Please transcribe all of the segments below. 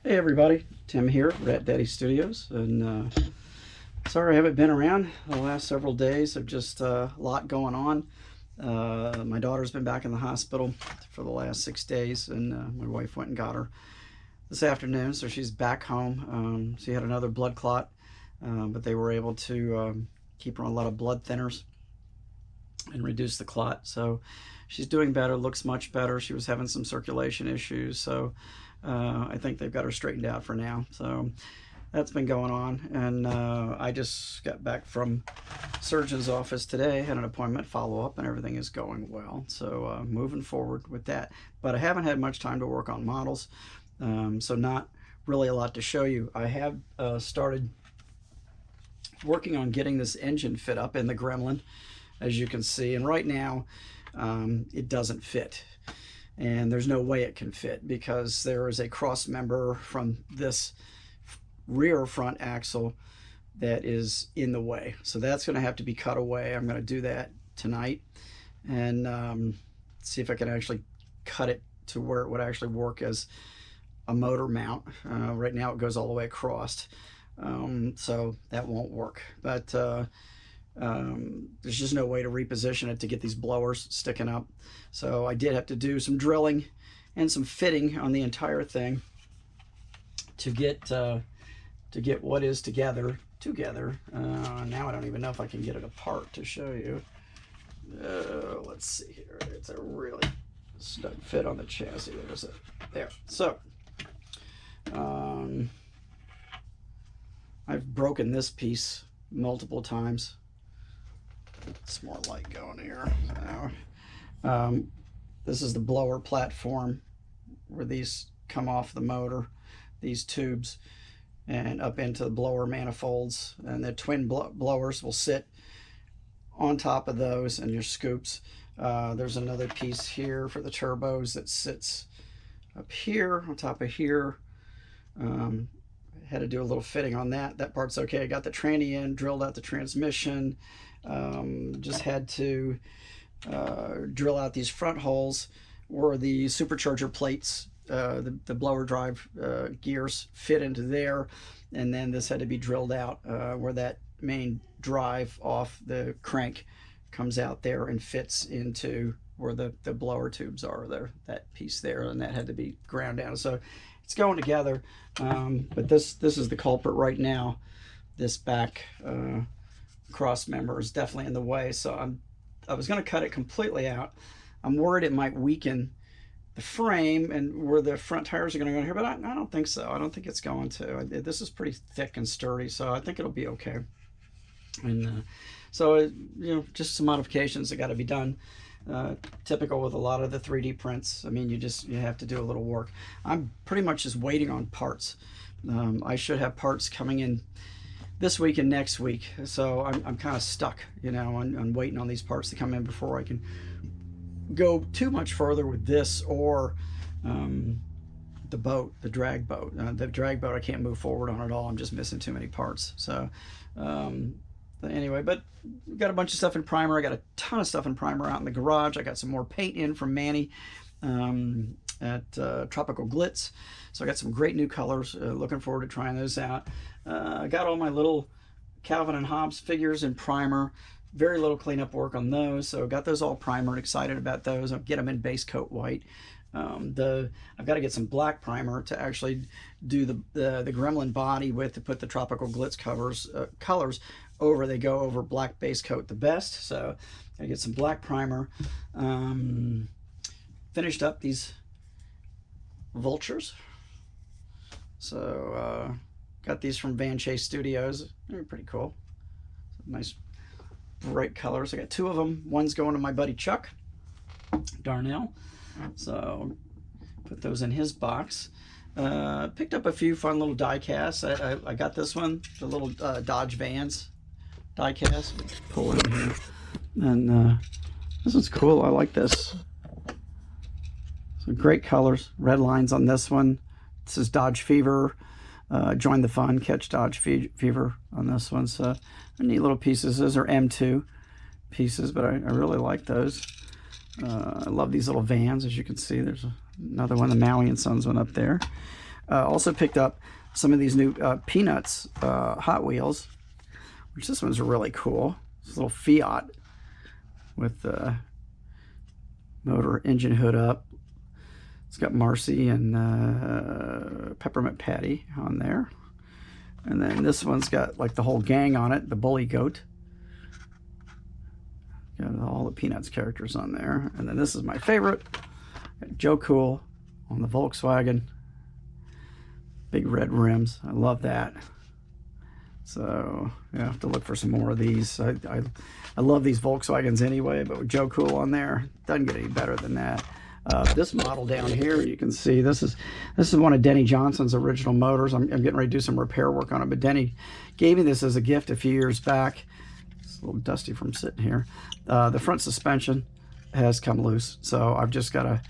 Hey everybody, Tim here, Rat Daddy Studios, and sorry I haven't been around the last several days. I've just a lot going on. My daughter's been back in the hospital for the last 6 days, and my wife went and got her this afternoon, so she's back home. She had another blood clot, but they were able to keep her on a lot of blood thinners and reduce the clot. So she's doing better, looks much better. She was having some circulation issues, so I think they've got her straightened out for now. So that's been going on, and I just got back from surgeon's office today, had an appointment follow-up, and everything is going well. So moving forward with that, but I haven't had much time to work on models, so not really a lot to show you. I have started working on getting this engine fit up in the Gremlin, as you can see, and right now it doesn't fit, and there's no way it can fit because there is a cross member from this rear front axle that is in the way, so that's going to have to be cut away. I'm going to do that tonight and see if I can actually cut it to where it would actually work as a motor mount. Right now it goes all the way across, so that won't work, but there's just no way to reposition it to get these blowers sticking up. So I did have to do some drilling and some fitting on the entire thing to get what is together. Now I don't even know if I can get it apart to show you. Let's see here. It's a really snug fit on the chassis. There's it there. So I've broken this piece multiple times. It's more light going here. This is the blower platform where these come off the motor, these tubes, and up into the blower manifolds, and the twin blowers will sit on top of those and your scoops. There's another piece here for the turbos that sits up here on top of here. Had to do a little fitting on that. That part's okay. I got the tranny in, drilled out the transmission. Just had to drill out these front holes where the supercharger plates, the blower drive gears fit into there, and then this had to be drilled out where that main drive off the crank comes out there and fits into where the blower tubes are there, that piece there, and that had to be ground down. So it's going together, but this is the culprit right now. This back cross member is definitely in the way, so I was going to cut it completely out. I'm worried it might weaken the frame and where the front tires are going to go in here, but I don't think so. I don't think it's going to. This is pretty thick and sturdy, so I think it'll be okay. And so just some modifications that got to be done. Typical with a lot of the 3D prints. I mean, you have to do a little work. I'm pretty much just waiting on parts. I should have parts coming in this week and next week, so I'm kind of stuck, on waiting on these parts to come in before I can go too much further with this or the boat, the drag boat. The drag boat I can't move forward on at all. I'm just missing too many parts. So anyway, but we've got a bunch of stuff in primer. I got a ton of stuff in primer out in the garage. I got some more paint in from Manny at Tropical Glitz. So I got some great new colors. Looking forward to trying those out. I got all my little Calvin and Hobbes figures in primer. Very little cleanup work on those, so got those all primered. Excited about those. I'll get them in base coat white. I've got to get some black primer to actually do the Gremlin body with, to put the Tropical Glitz colors over. They go over black base coat the best, so I get some black primer. Finished up these vultures, so got these from Van Chase Studios. They're pretty cool. Nice bright colors. I got two of them. One's going to my buddy Chuck Darnell, so put those in his box. Picked up a few fun little die casts. I got this one, the little Dodge Vans die cast. Pull it in here, and this one's cool. I like this. So great colors. Red lines on this one. This is Dodge Fever. Join the fun, catch Dodge Fever on this one. So neat little pieces. Those are M2 pieces, but I really like those. I love these little vans. As you can see, there's another one, the Maui and Sons one up there. Also picked up some of these new Peanuts Hot Wheels, which this one's really cool. This little Fiat with the motor engine hood up. It's got Marcy and Peppermint Patty on there. And then this one's got like the whole gang on it, the Bully Goat. Got all the Peanuts characters on there. And then this is my favorite, Joe Cool on the Volkswagen. Big red rims. I love that. So yeah, I have to look for some more of these. I love these Volkswagens anyway, but with Joe Cool on there, doesn't get any better than that. This model down here, you can see this is one of Denny Johnson's original motors. I'm getting ready to do some repair work on it, but Denny gave me this as a gift a few years back. It's a little dusty from sitting here. The front suspension has come loose, so I've just got to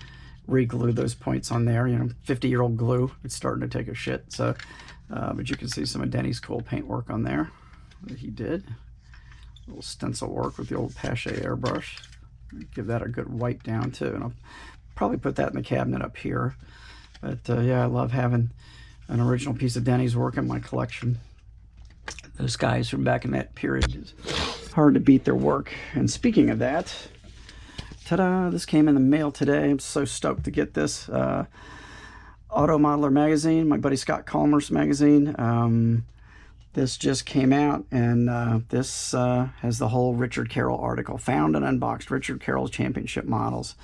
re-glue those points on there. You know, 50-year-old glue. It's starting to take a shit. So, but you can see some of Denny's cool paint work on there that he did. A little stencil work with the old Pache airbrush. Give that a good wipe down too, and I'll probably put that in the cabinet up here. But yeah, I love having an original piece of Denny's work in my collection. Those guys from back in that period, it's hard to beat their work. And speaking of that, ta-da, this came in the mail today. I'm so stoked to get this. Auto Modeler magazine, my buddy Scott Calmer's magazine. This just came out, and this has the whole Richard Carrol article, found and unboxed Richard Carroll's championship models,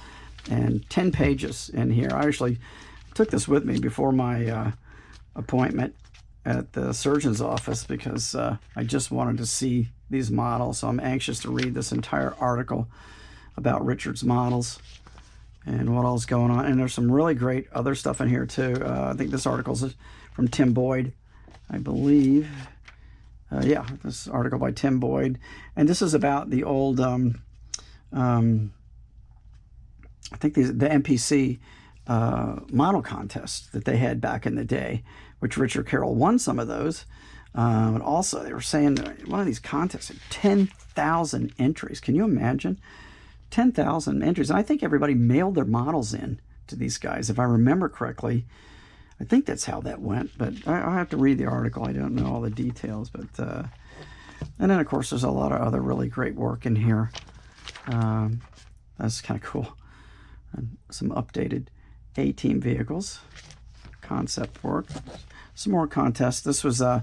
and 10 pages in here. I actually took this with me before my appointment at the surgeon's office because I just wanted to see these models. So I'm anxious to read this entire article about Richard's models and what all's going on. And there's some really great other stuff in here too. I think this article's from Tim Boyd, I believe. Yeah, this article by Tim Boyd. And this is about the old, I think the MPC model contest that they had back in the day, which Richard Carrol won some of those. But also, they were saying that one of these contests had 10,000 entries. Can you imagine? 10,000 entries. And I think everybody mailed their models in to these guys, if I remember correctly. I think that's how that went, but I have to read the article. I don't know all the details, but and then of course there's a lot of other really great work in here. That's kind of cool. And some updated A-Team vehicles, concept work, some more contests. This was the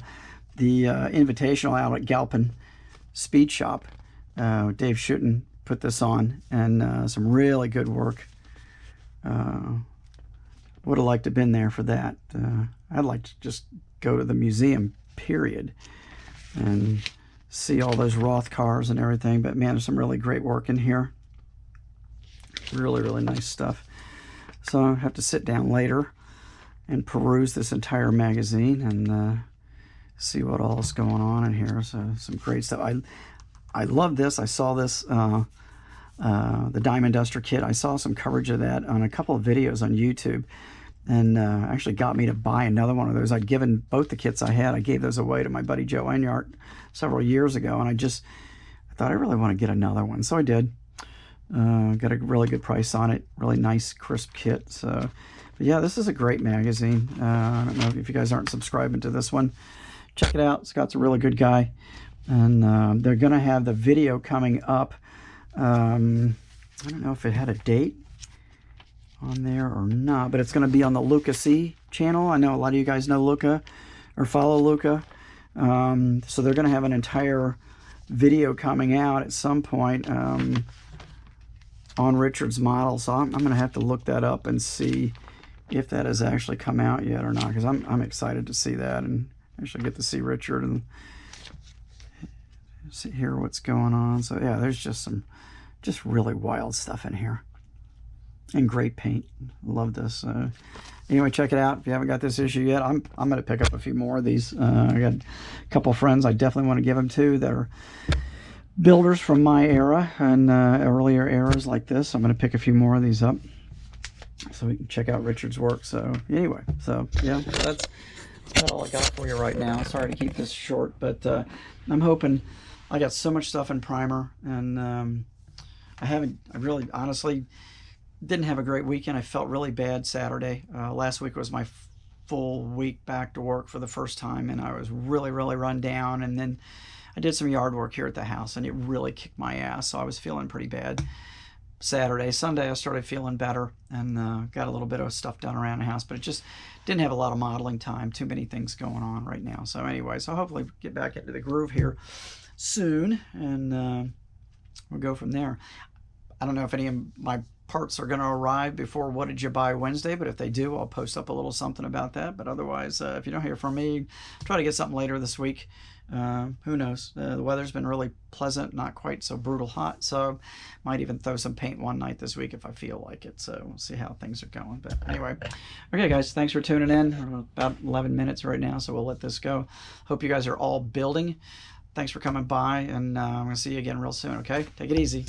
invitational out at Galpin Speed Shop. Dave Schutten put this on, and some really good work. Would have liked to have been there for that. I'd like to just go to the museum, period, and see all those Roth cars and everything. But man, there's some really great work in here. Really, really nice stuff. So I'll have to sit down later and peruse this entire magazine and see what all is going on in here. So some great stuff. I love this. I saw this, the Diamond Duster kit. I saw some coverage of that on a couple of videos on YouTube, and actually got me to buy another one of those. I'd given both the kits I had. I gave those away to my buddy Joe Enyart several years ago, and I thought I really want to get another one. So I did. Got a really good price on it. Really nice, crisp kit. So, but yeah, this is a great magazine. I don't know if you guys aren't subscribing to this one. Check it out. Scott's a really good guy. And they're going to have the video coming up. I don't know if it had a date on there or not, but it's going to be on the Luca C channel. I know a lot of you guys know Luca or follow Luca. So they're going to have an entire video coming out at some point on Richard's model. So I'm going to have to look that up and see if that has actually come out yet or not, because I'm excited to see that and actually get to see Richard and hear what's going on. So yeah, there's just really wild stuff in here, and great paint. Love this. Anyway, check it out if you haven't got this issue yet. I'm going to pick up a few more of these. I got a couple of friends I definitely want to give them to that are builders from my era and earlier eras like this. I'm going to pick a few more of these up so we can check out Richard's work. So anyway, so yeah, that's all I got for you right now. Sorry to keep this short, but I'm hoping. I got so much stuff in primer, and I really honestly didn't have a great weekend. I felt really bad Saturday. Last week was my full week back to work for the first time, and I was really run down. And then I did some yard work here at the house, and it really kicked my ass, so I was feeling pretty bad. Saturday, Sunday, I started feeling better and got a little bit of stuff done around the house, but it just didn't have a lot of modeling time. Too many things going on right now. So anyway, so hopefully get back into the groove here soon, and we'll go from there. I don't know if any of my parts are going to arrive before What Did You Buy Wednesday, but if they do, I'll post up a little something about that. But otherwise, if you don't hear from me, try to get something later this week. Who knows? The weather's been really pleasant, not quite so brutal hot, so might even throw some paint one night this week if I feel like it. So we'll see how things are going. But anyway, okay guys, thanks for tuning in. We're about 11 minutes right now, so we'll let this go. Hope you guys are all building. Thanks for coming by, and I'm going to see you again real soon, okay? Take it easy.